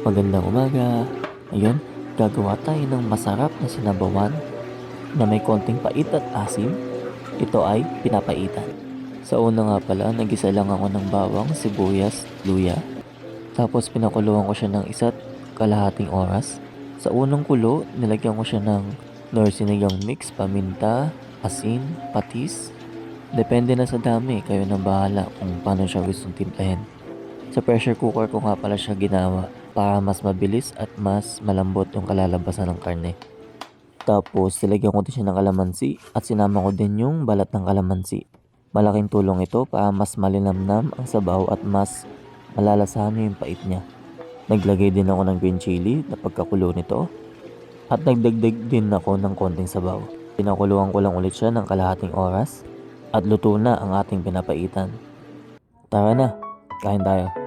Magandang umaga. Ngayon, gagawa tayo ng masarap na sinabawan na may konting pait at asim. Ito ay pinapaitan. Sa una nga pala, nagisa lang ako ng bawang, sibuyas, luya. Tapos pinakuluan ko siya ng isa't kalahating oras. Sa unang kulo, nilagyan ko siya ng nor sinigang mix, paminta, asin, patis. Depende na sa dami, kayo na bahala kung paano siya gustong timplahin. Sa pressure cooker ko nga pala siya ginawa para mas mabilis at mas malambot yung kalalabasan ng karne. Tapos nilagyan ko din siya ng kalamansi at sinama ko din yung balat ng kalamansi. Malaking tulong ito para mas malinamnam ang sabaw at mas malalasahan yung pait niya. Naglagay din ako ng green chili na pagkakulo nito at nagdagdag din ako ng konting sabaw. Pinakuluan ko lang ulit siya ng kalahating oras at luto na ang ating pinapaitan. Tara na, kain tayo.